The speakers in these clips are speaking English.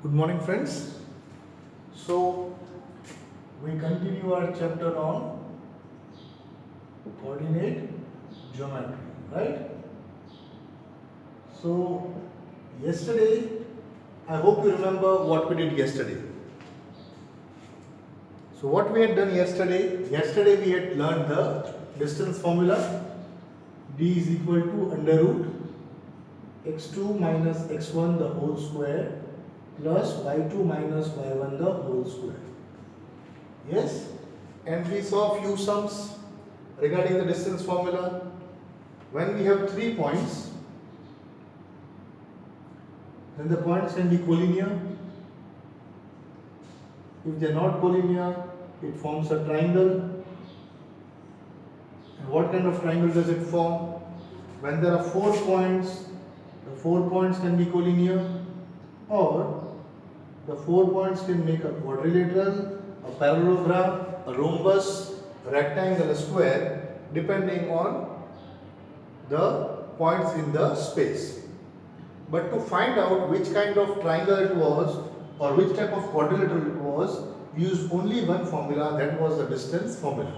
Good morning, friends. So, we continue our chapter on coordinate geometry, right? So, yesterday, I hope you remember what we did yesterday. So, what we had done yesterday we had learned the distance formula. D is equal to under root x2 minus x1 the whole square plus y2 minus y1 the whole square. Yes? And we saw a few sums regarding the distance formula. When we have 3 points, then the points can be collinear. If they are not collinear, it forms a triangle. And what kind of triangle does it form? When there are 4 points, the 4 points can be collinear, or the 4 points can make a quadrilateral, a parallelogram, a rhombus, a rectangle, a square, depending on the points in the space. But to find out which kind of triangle it was or which type of quadrilateral it was, we used only one formula, that was the distance formula.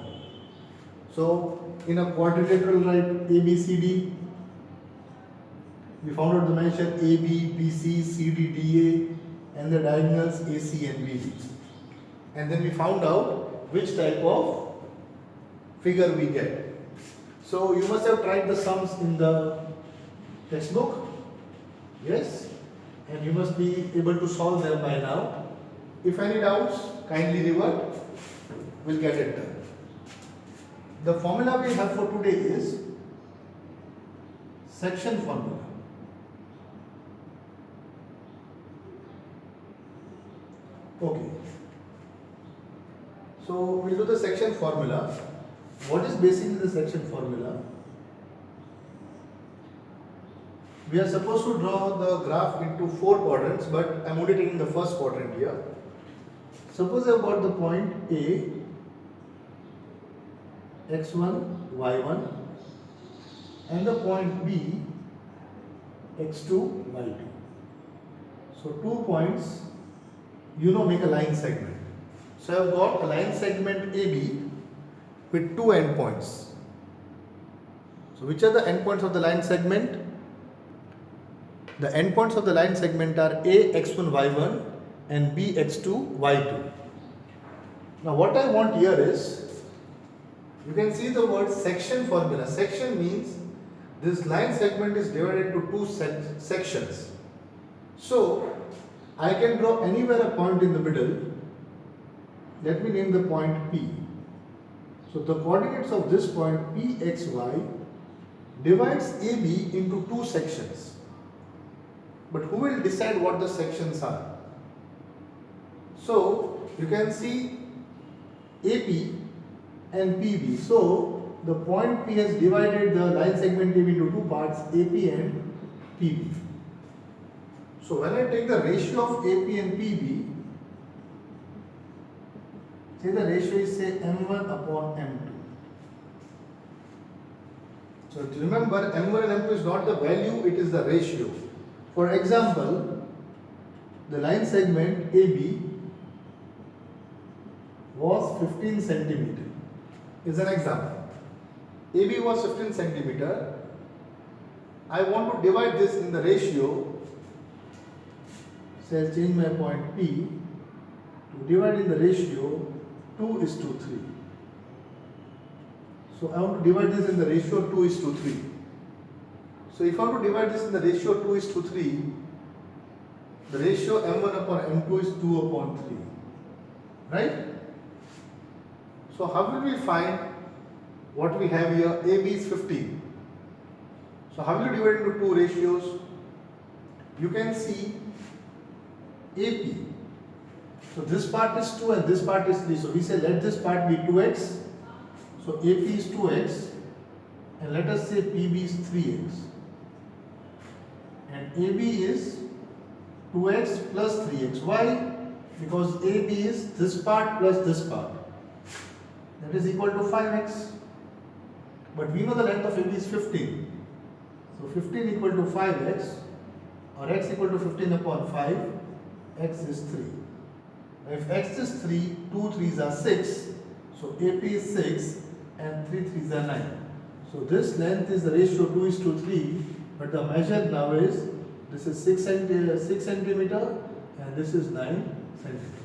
So in a quadrilateral, write ABCD. We found out the measure AB, BC, CD, DA, and the diagonals AC and BD. And then we found out which type of figure we get. So you must have tried the sums in the textbook. Yes? And you must be able to solve them by now. If any doubts, kindly revert. We'll get it done. The formula we have for today is section formula. Okay. So we'll do the section formula. What is basically the section formula? We are supposed to draw the graph into 4 quadrants, but I am only taking the first quadrant here. Suppose I have got the point A, x1, y1, and the point B, x2, y2. So 2 points, make a line segment. So I have got a line segment AB with 2 endpoints. So which are the endpoints of the line segment? The endpoints of the line segment are A, x1, y1 and B, x2, y2. Now what I want here is, you can see the word section formula. Section means this line segment is divided into 2 sections. So I can draw anywhere a point in the middle. Let me name the point P. So the coordinates of this point Pxy divides AB into 2 sections. But who will decide what the sections are? So you can see AP and PB. So the point P has divided the line segment AB into 2 parts, AP and PB. So when I take the ratio of AP and PB, say the ratio is say M1 upon M2. So remember, M1 and M2 is not the value, it is the ratio. For example, the line segment AB was 15 centimeter. Is an example. AB was 15 centimeter. I want to divide this in the ratio. So I'll change my point P to divide in the ratio 2:3. So I want to divide this in the ratio 2:3. So if I want to divide this in the ratio 2:3, the ratio M1 upon M2 is 2 upon 3. Right? So how will we find what we have here? AB is 15. So how will you divide into 2 ratios? You can see AP. So this part is 2 and this part is 3. So we say let this part be 2x. So AP is 2x and let us say PB is 3x. And AB is 2x plus 3x. Why? Because AB is this part plus this part. That is equal to 5x. But we know the length of AB is 15. So 15 equal to 5x, or x equal to 15 upon 5. x is 3. If x is 3, 2 3s are 6. So AP is 6 and 3 3s are 9. So this length is the ratio 2:3, but the measure now is this is 6 centimeter and this is 9 centimeter.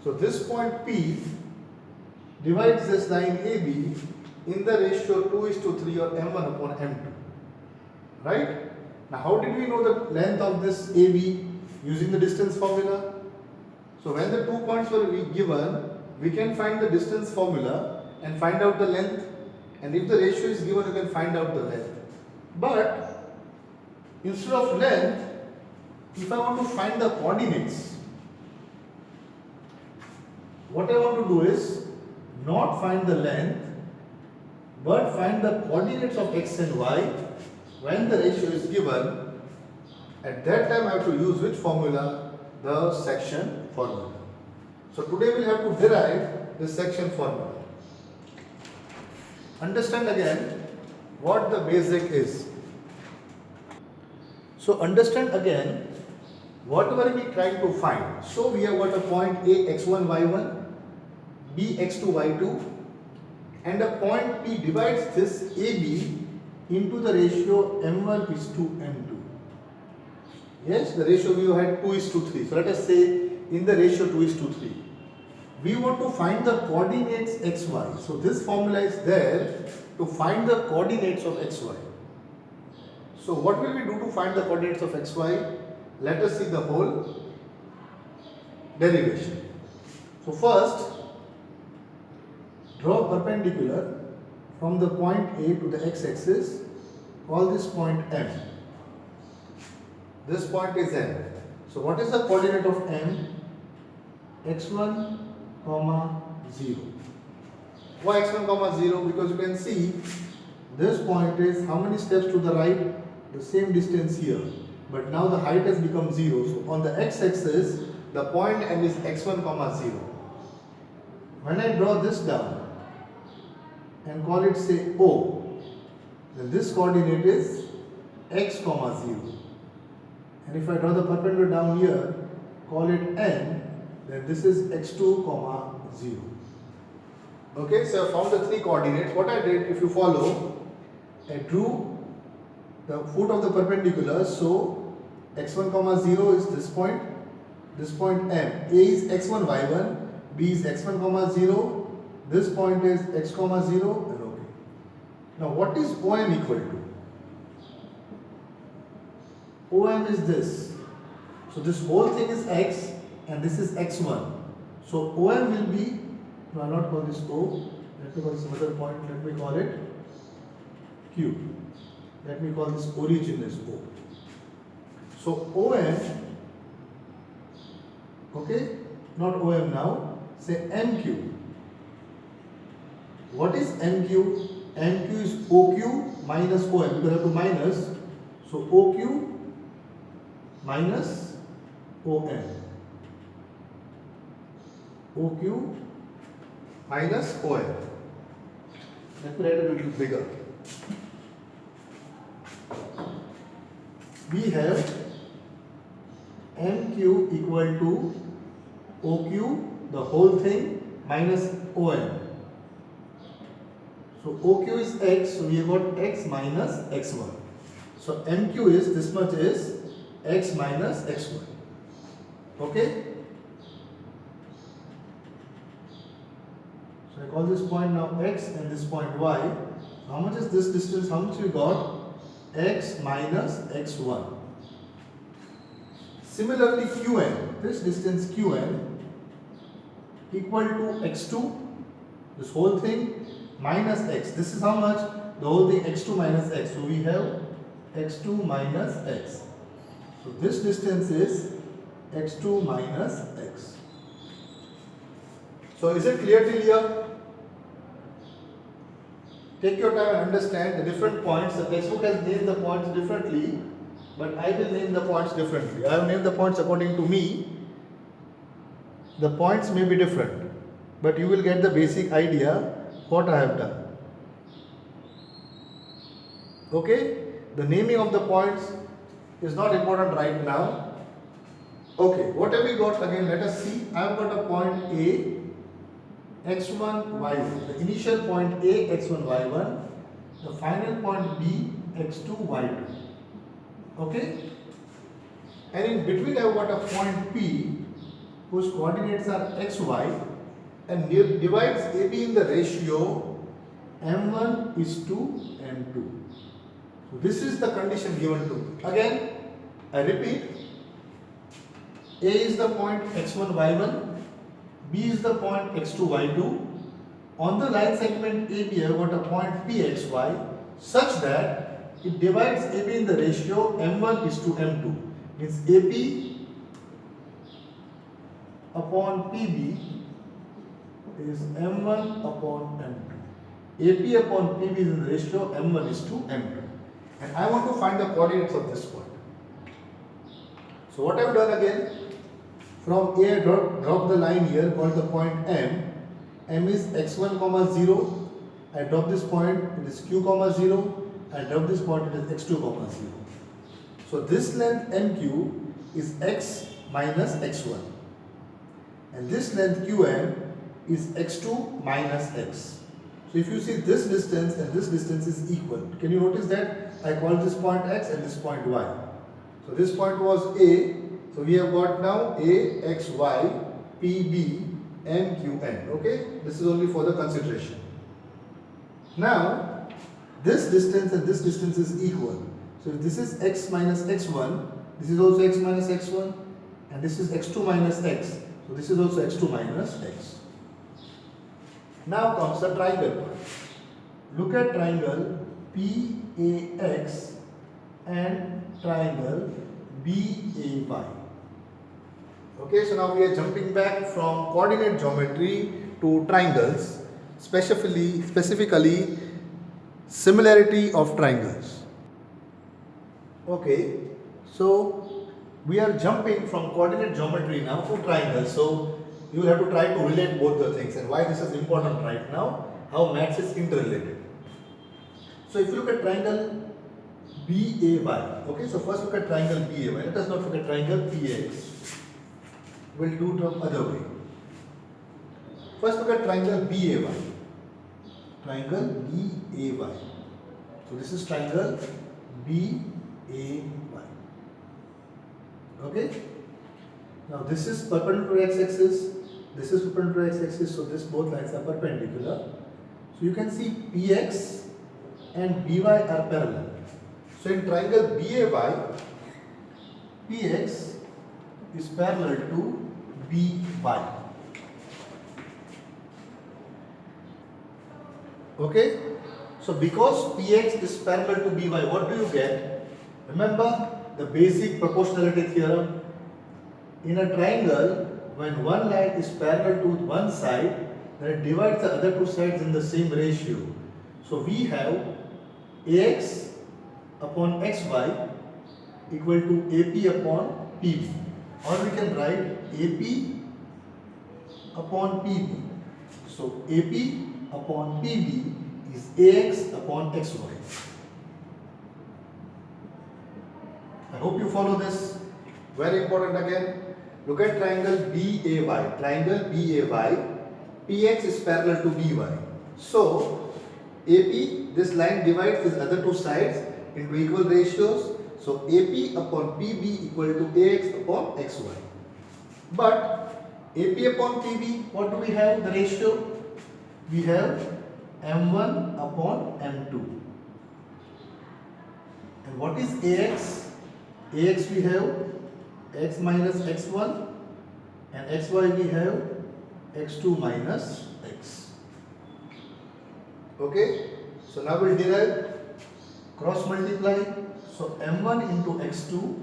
So this point P divides this line AB in the ratio 2:3 or m1 upon m2. Right? Now how did we know the length of this AB? Using the distance formula. So when the 2 points were given, we can find the distance formula and find out the length, and if the ratio is given, you can find out the length. But instead of length, if I want to find the coordinates, what I want to do is not find the length but find the coordinates of x and y when the ratio is given. At that time I have to use which formula? The section formula. So today we will have to derive the section formula. Understand again what the basic is. So understand again whatever we try to find. So we have got a point A x1 y1, B x2 y2, and a point P divides this AB into the ratio m1 is to m2. Yes, the ratio we had 2:3. So let us say in the ratio 2:3. We want to find the coordinates xy. So this formula is there to find the coordinates of xy. So what will we do to find the coordinates of xy? Let us see the whole derivation. So first, draw perpendicular from the point A to the x-axis. Call this point M. This point is M. So what is the coordinate of M? x1, 0. Why x1, 0? Because you can see this point is how many steps to the right? The same distance here. But now the height has become 0. So on the x-axis, the point M is x1, 0. When I draw this down and call it say O, then this coordinate is x, 0. And if I draw the perpendicular down here, call it N, then this is x2, 0. Okay, so I found the three coordinates. What I did, if you follow, I drew the foot of the perpendicular. So x1, 0 is this point M. A is x1, y1, B is x1, 0. This point is x, 0, and OK. Now what is OM equal to? OM is this. So this whole thing is x and this is x1. So OM will be, no, I'll not call this O. Let me call this other point. Let me call it Q. Let me call this origin as O. So OM, okay, not OM now, say MQ. What is MQ? MQ is OQ minus OM. Because I have to minus. So OQ minus OM. OQ minus OM. Let me write it a little bigger. We have MQ equal to OQ, the whole thing, minus OM. So OQ is x, so we have got x minus x1. So MQ is, this much is x minus x1. Okay? So I call this point now x and this point y. How much is this distance? How much we got? X minus x1. Similarly Qn, this distance Qn equal to x2, this whole thing, minus x. This is how much? The whole thing x2 minus x. So we have x2 minus x. So this distance is x2 minus x. So is it clear till here? Take your time and understand the different points. The textbook has named the points differently, but I will name the points differently. I have named the points according to me. The points may be different, but you will get the basic idea what I have done. Okay? The naming of the points is not important right now. Okay, what have we got again? Let us see. I have got a point A, x1, y1. The initial point A, x1, y1. The final point B, x2, y2. Okay? And in between I have got a point P whose coordinates are xy and divides AB in the ratio m1 is to m2. So this is the condition given to me. Again, I repeat, A is the point x1, y1, B is the point x2, y2. On the line segment AB, I have got a point PXY such that it divides AB in the ratio m1 is to m2. Means AP upon PB is m1 upon m2. AP upon PB is in the ratio m1 is to m2. And I want to find the coordinates of this point. So what I have done again, from A I drop the line here called the point M. M is x1 comma 0. I drop this point, it is q comma 0. I drop this point, it is x2 comma 0. So this length MQ is x minus x1. And this length QM is x2 minus x. So if you see this distance and this distance is equal. Can you notice that? I call this point x and this point y. So this point was A. So we have got now A, x, y, P, B, M, Q, N. Okay? This is only for the consideration. Now, this distance and this distance is equal. So if this is x minus x1, this is also x minus x1, and this is x2 minus x. So this is also x2 minus x. Now comes the triangle part. Look at triangle PAX and triangle BAY. Okay, so now we are jumping back from coordinate geometry to triangles, specifically similarity of triangles. Okay, so we are jumping from coordinate geometry now to triangles. So you will have to try to relate both the things, and why this is important right now, how maths is interrelated. So if you look at triangle BAY, okay, so first look at triangle BAY. Let us not forget triangle PX. We'll do it the other way. First look at triangle BAY. Triangle BAY. So this is triangle BAY. Okay. Now this is perpendicular to x-axis. This is perpendicular to x-axis. So this both lines are perpendicular. So you can see PX and BY are parallel. So in triangle BAY, PX is parallel to BY. Okay? So because PX is parallel to BY, what do you get? Remember the basic proportionality theorem. In a triangle, when one line is parallel to one side, then it divides the other two sides in the same ratio. So we have AX upon XY equal to AP upon PB. Or we can write AP upon PB. So AP upon PB is AX upon XY. I hope you follow this. Very important again. Look at triangle BAY. Triangle BAY, PX is parallel to BY. So AP, this line divides these other two sides into equal ratios. So AP upon PB equal to AX upon XY. But AP upon PB, what do we have? The ratio? We have M1 upon M2. And what is AX? AX we have x minus x1, and xy we have x2 minus x. Okay? So now we'll derive cross multiply. So m1 into x2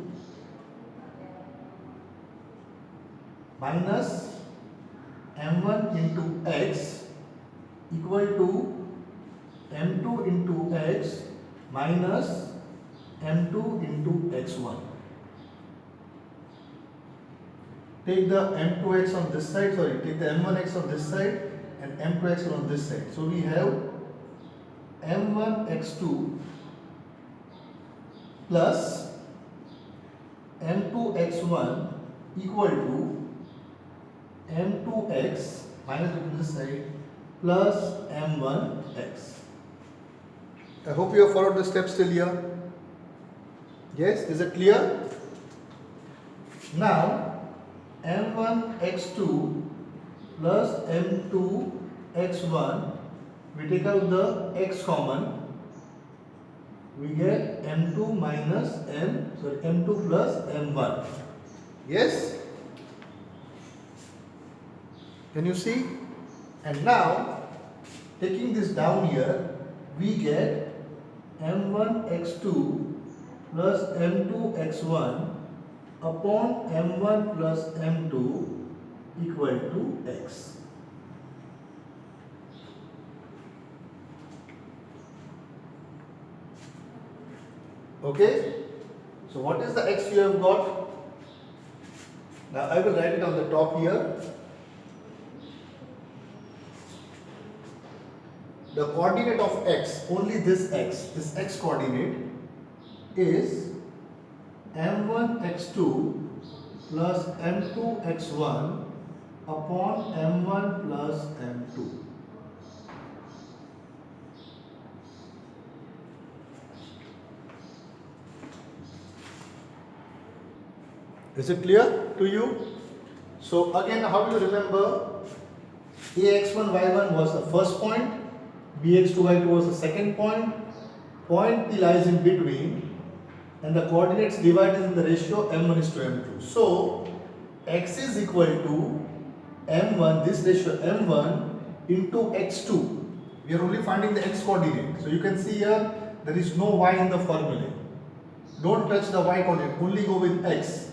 minus m1 into x equal to m2 into x minus m2 into x1. Take the m2x on this side, take the m1x on this side and m2x on this side. So we have m1x2 plus m2x1 equal to m2x minus between this side plus m1x. I hope you have followed the steps till here. Yes, is it clear? Now m1x2 plus m2x1, we take out the x common, we get m2 minus m2 plus m1. Yes? Can you see? And now taking this down here, we get m1x2 plus m2x1 upon m1 plus m2 equal to x. Okay? So what is the x you have got? Now I will write it on the top here. The coordinate of x, only this x coordinate is m1x2 plus m2x1 upon m1 plus m2. Is it clear to you? So again, how do you remember? Ax1, y1 was the first point, bx2, y2 was the second point. Point P lies in between, and the coordinates divided in the ratio m1 is to m2. So x is equal to m1, this ratio m1 into x2. We are only finding the x coordinate. So you can see here there is no y in the formula. Don't touch the y coordinate, only go with x.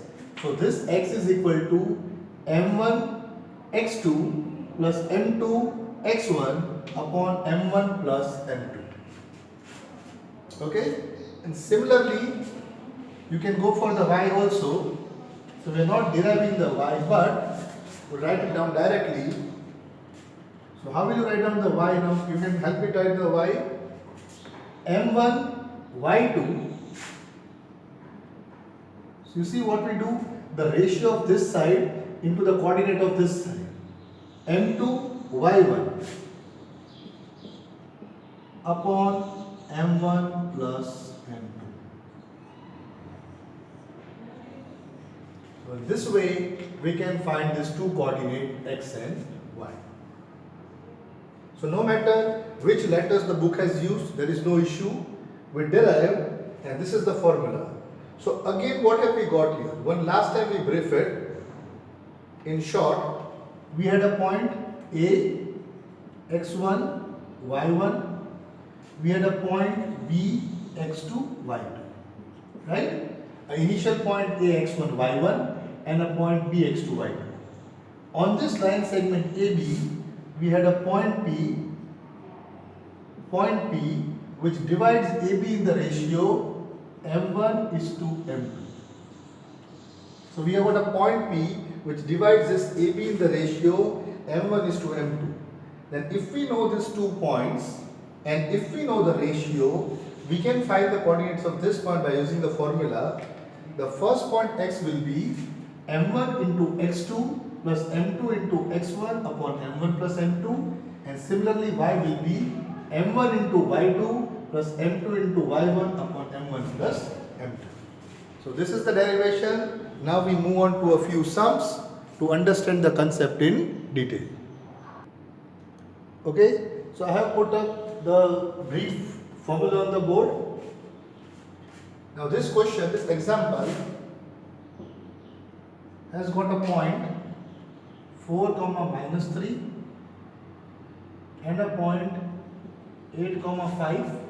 So this x is equal to m1 x2 plus m2 x1 upon m1 plus m2. Okay? And similarly, you can go for the y also. So we are not deriving the y, but we'll write it down directly. So how will you write down the y now? You can help me write the y. m1 y2. So you see what we do? The ratio of this side into the coordinate of this side. m2 y1 upon m1 plus m2. So this way we can find these two coordinate x and y. So no matter which letters the book has used, there is no issue. We derive, and this is the formula. So again, what have we got here? One last time we brief it. In short, we had a point A, x1, y1. We had a point B, x2, y2. Right? An initial point A, x1, y1 and a point B, x2, y2. On this line segment AB, we had a point P, which divides AB in the ratio m1 is to m2. So we have got a point P which divides this AB in the ratio m1 is to m2. Then if we know these 2 points and if we know the ratio, we can find the coordinates of this point by using the formula. The first point x will be m1 into x2 plus m2 into x1 upon m1 plus m2, and similarly y will be m1 into y2 plus m2 into y1 upon m1 plus m2. So this is the derivation. Now we move on to a few sums to understand the concept in detail. Okay, so I have put up the brief formula on the board. Now this question, this example has got a point 4, minus 3 and a point 8, 5.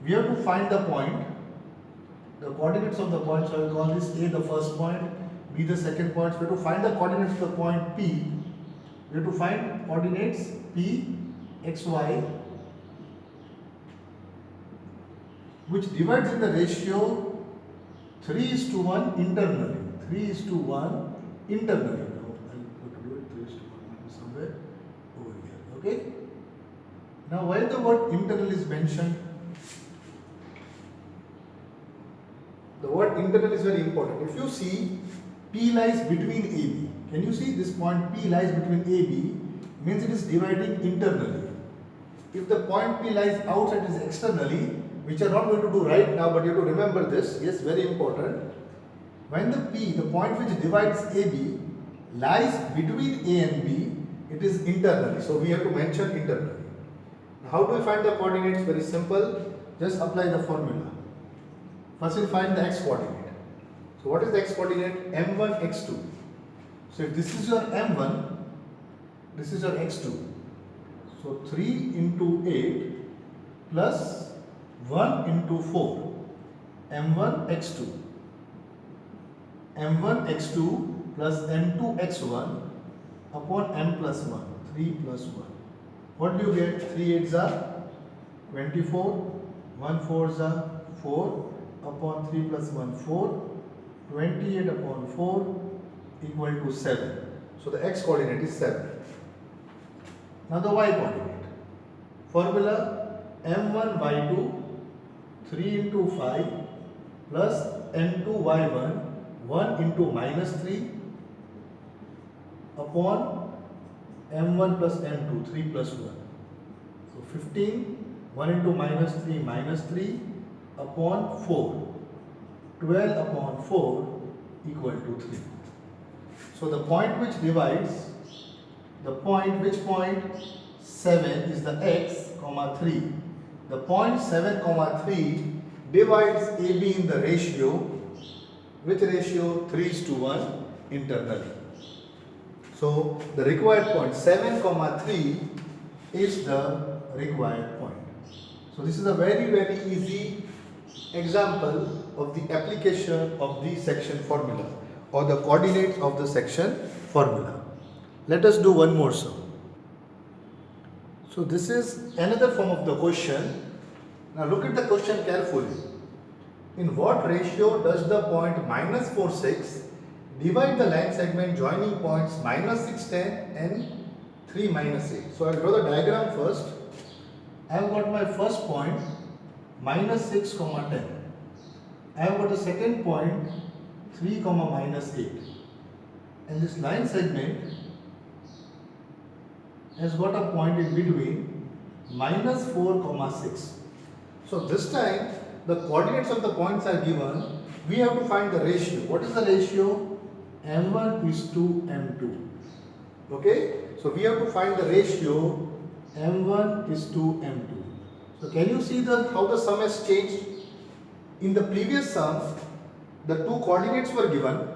We have to find the point, the coordinates of the point. So I will call this A the first point, B the second point. So we have to find the coordinates of the point P. We have to find coordinates P, X, Y, which divides in the ratio 3:1 internally. 3:1 internally. Now I have to do it 3:1 somewhere over here. Okay. Now while the word internal is mentioned, the word internal is very important. If you see P lies between AB, can you see this point P lies between AB, means it is dividing internally. If the point P lies outside, it is externally, which are not going to do right now, but you have to remember this, yes, very important. When the P, the point which divides AB, lies between A and B, it is internally. So we have to mention internally. Now, how do we find the coordinates? Very simple. Just apply the formula. First we'll find the x coordinate. So what is the x coordinate? M1, x2. So if this is your M1, this is your x2. So 3 into 8 plus 1 into 4. M1, x2. M1 x2 plus M2 x1 upon M plus 1, 3 plus 1. What do you get? 3 8s are 24, 1 4s are 4 upon 3 plus 1, 4, 28 upon 4 equal to 7. So the x coordinate is 7. Now the y coordinate. Formula M1 y2 3 into 5 plus M2 y1 1 into minus 3 upon M1 plus M2 3 plus 1. So 15 1 into minus 3 upon 4. 12 upon 4 equal to 3. So the point which divides, which point 7 is the x, comma 3. The point 7, comma 3 divides AB in the ratio. Which ratio? 3:1 internally. So the required point 7, comma 3 is the required point. So this is a very easy example of the application of the section formula or the coordinates of the section formula. Let us do one more sum. So this is another form of the question. Now look at the question carefully. In what ratio does the point minus 4 6 divide the line segment joining points minus 6 10 and 3 minus 8? So I will draw the diagram first. I have got my first point minus 6 comma 10. I have got the second point 3 comma minus 8. And this line segment has got a point in between minus 4 comma 6. So this time the coordinates of the points are given. We have to find the ratio. What is the ratio? M1 is to M2. Okay? So we have to find the ratio M1 is to M2. So can you see how the sum has changed? In the previous sum, the two coordinates were given,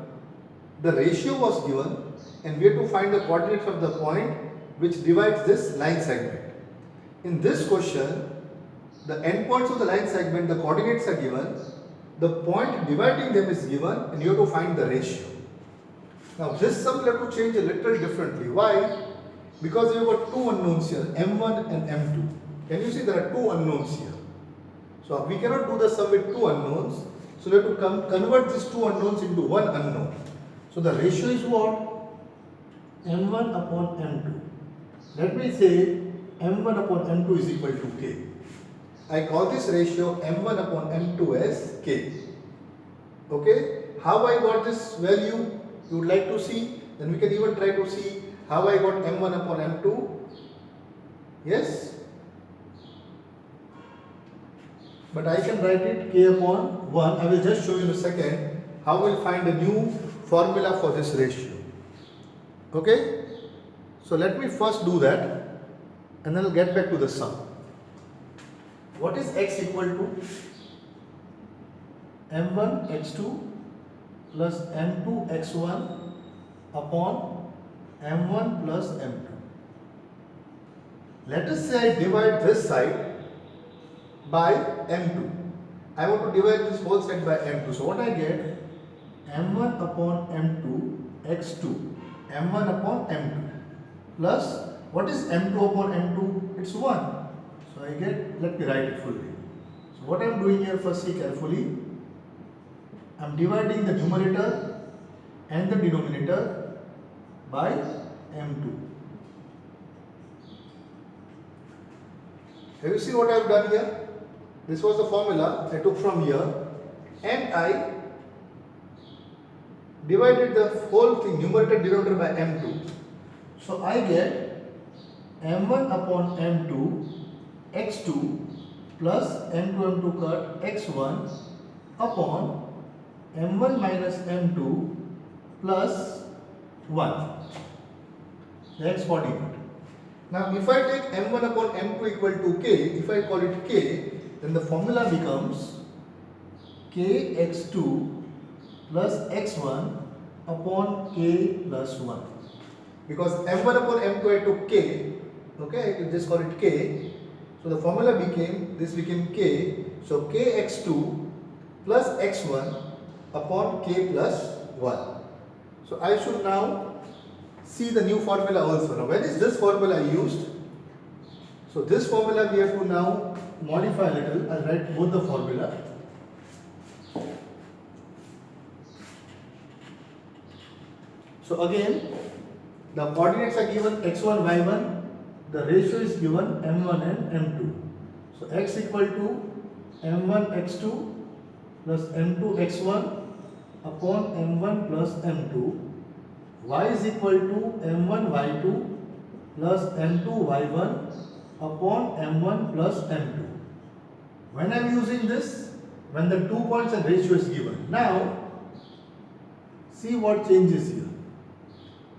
the ratio was given, and we have to find the coordinates of the point which divides this line segment. In this question, the endpoints of the line segment, the coordinates are given, the point dividing them is given, and you have to find the ratio. Now this sum we have to change a little differently. Why? Because we have got two unknowns here, M1 and M2. Can you see there are two unknowns here? So we cannot do the sum with two unknowns. So we have to convert these two unknowns into one unknown. So the ratio is what? M1 upon M2. Let me say M1 upon M2 is equal to K. I call this ratio M1 upon M2 as K. Okay? How I got this value? You would like to see? Then we can even try to see how I got M1 upon M2. Yes? But I can write it K upon 1. I will just show you in a second how we will find a new formula for this ratio. Okay? So let me first do that and then I'll get back to the sum. What is x equal to? M1 x2 plus M2 x1 upon M1 plus M2. Let us say I divide this side by M2. I want to divide this whole side by M2. So what I get? M1 upon M2 x2. M1 upon M2 plus what is M2 upon M2? It's 1. So I get, let me write it fully. So what I am doing here, first see carefully. I am dividing the numerator and the denominator by M2. Have you seen what I have done here? This was the formula I took from here, and I divided the whole thing, numerator denominator, by m2. So I get m1 upon m2 x2 plus m2 m2 cut x1 upon m1 minus m2 plus 1, the x coordinate. Now if I take m1 upon m2 equal to k, if I call it k, then the formula becomes kx2 plus x1 upon k plus 1. Because m1 upon m2 I took k, okay, I can just call it k. So the formula became, this became k, so kx2 plus x1 upon k plus 1. So I should now see the new formula also. Now when is this formula used? So this formula we have to now modify a little. I'll write both the formula. So again, the coordinates are given x1, y1, the ratio is given m1 and m2. So x equal to m1 x2 plus m2 x1 upon m1 plus m2, y is equal to m1 y2 plus m2 y1 upon m1 plus m2. When I am using this, when the 2 points and ratio is given. Now, see what changes here.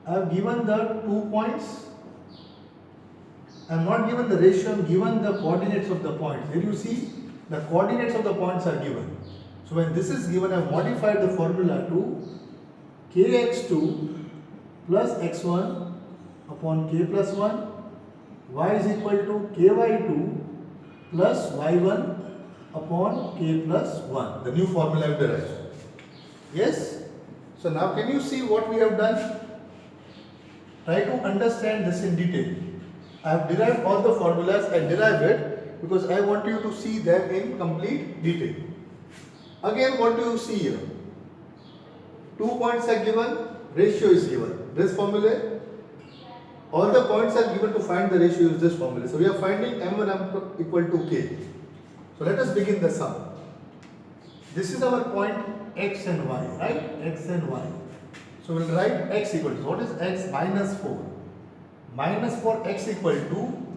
I have given the 2 points. I am not given the ratio, I am given the coordinates of the points. Here you see the coordinates of the points are given. So when this is given, I have modified the formula to kx2 plus x1 upon k plus 1, y is equal to ky2 plus y1 upon k plus 1. The new formula I have derived. Yes? So now can you see what we have done? Try to understand this in detail. I have derived all the formulas. I derived it because I want you to see them in complete detail. Again, what do you see here? 2 points are given, ratio is given. This formula, all the points are given to find the ratio, use this formula. So we are finding m1 m2 equal to k. So let us begin the sum. This is our point x and y, right? X and y. So we will write x equal to, what is x? Minus 4. Minus 4 x equal to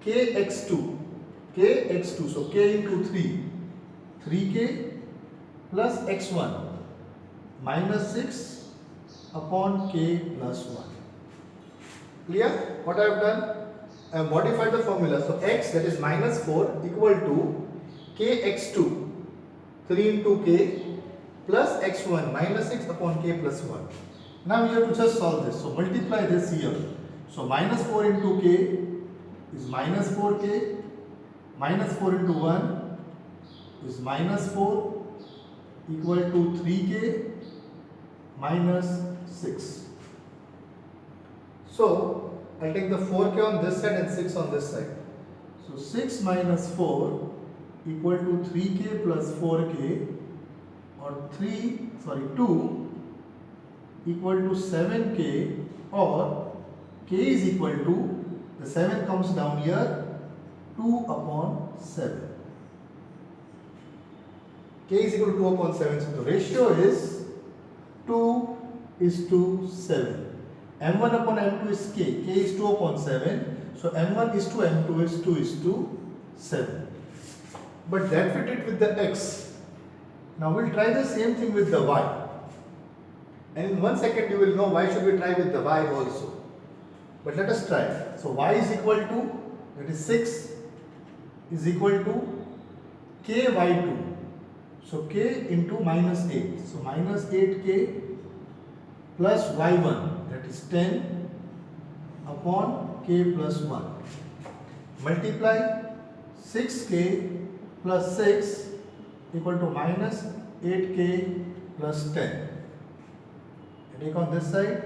kx2. kx2, so k into 3. 3k plus x1 minus 6 upon k plus 1. Clear? What I have done? I have modified the formula. So x, that is minus 4, equal to kx2, 3 into k plus x1 minus 6 upon k plus 1. Now you have to just solve this. So multiply this here. So minus 4 into k is minus 4k, minus 4 into 1 is minus 4, equal to 3k minus 6. So I'll take the 4k on this side and 6 on this side. So 6 minus 4 equal to 3k plus 4k, or 2 equal to 7k, or k is equal to, the 7 comes down here, 2 upon 7. K is equal to 2 upon 7. So the ratio is 2 is to 7. M1 upon M2 is K. K is 2 upon 7. So M1 is to M2 is 2 is to 7. But that fit it with the X. Now we'll try the same thing with the Y. And in 1 second you will know why should we try with the Y also. But let us try. So Y is equal to, that is 6 is equal to KY2. So k into minus 8. So minus 8k plus y1, that is 10 upon k plus 1. Multiply 6k plus 6 equal to minus 8k plus 10. Take on this side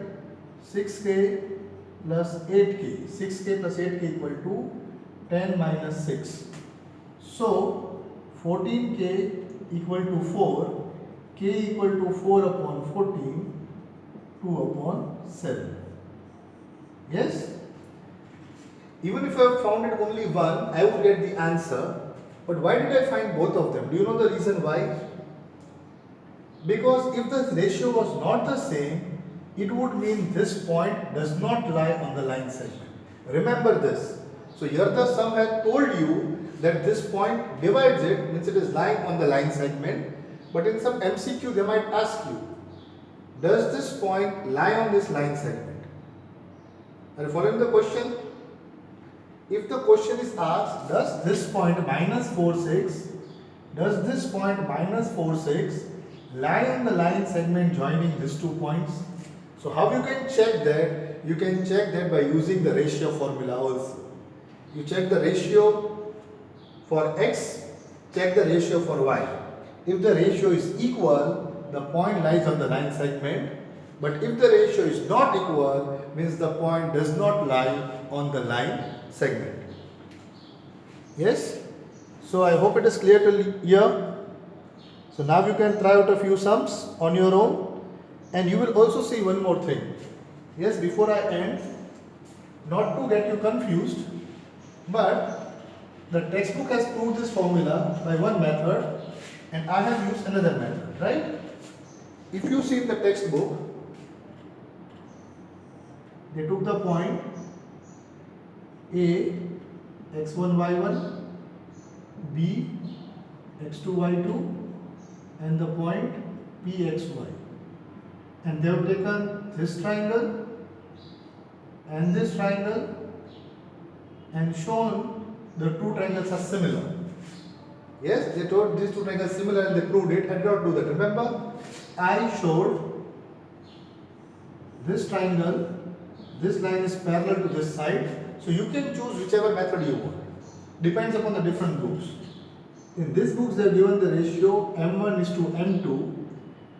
6k plus 8k. 6k plus 8k equal to 10 minus 6. So 14k equal to 4, k equal to 4 upon 14, 2 upon 7. Yes? Even if I have found it only one, I would get the answer. But why did I find both of them? Do you know the reason why? Because if the ratio was not the same, it would mean this point does not lie on the line segment. Remember this. So here the sum had told you that this point divides it, means it is lying on the line segment. But in some MCQ they might ask you, does this point lie on this line segment? Are you following the question? If the question is asked, does this point minus 4, 6, does this point minus 4, 6 lie on the line segment joining these 2 points? So how you can check that? You can check that by using the ratio formula also. You check the ratio for x, check the ratio for y. If the ratio is equal, the point lies on the line segment. But if the ratio is not equal, means the point does not lie on the line segment. Yes? So I hope it is clear till here. So now you can try out a few sums on your own, and you will also see one more thing. Yes, before I end, not to get you confused, but the textbook has proved this formula by one method and I have used another method, right? If you see in the textbook, they took the point A, x1, y1, B, x2, y2 and the point Pxy, and they have taken this triangle and this triangle and shown the two triangles are similar. Yes, they told these two triangles similar and they proved it. I did not do that. Remember, I showed this triangle, this line is parallel to this side. So you can choose whichever method you want. Depends upon the different books. In this books they are given the ratio m1 is to m2.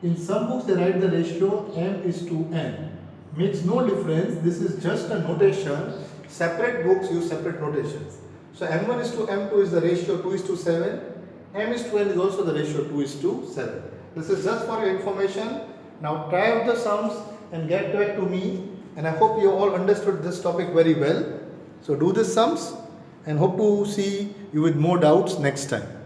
In some books they write the ratio m is to n. Makes no difference. This is just a notation. Separate books use separate notations. So m1 is to m2 is the ratio 2 is to 7. M is to n is also the ratio 2 is to 7. This is just for your information. Now try out the sums and get back to me. And I hope you all understood this topic very well. So do the sums and hope to see you with more doubts next time.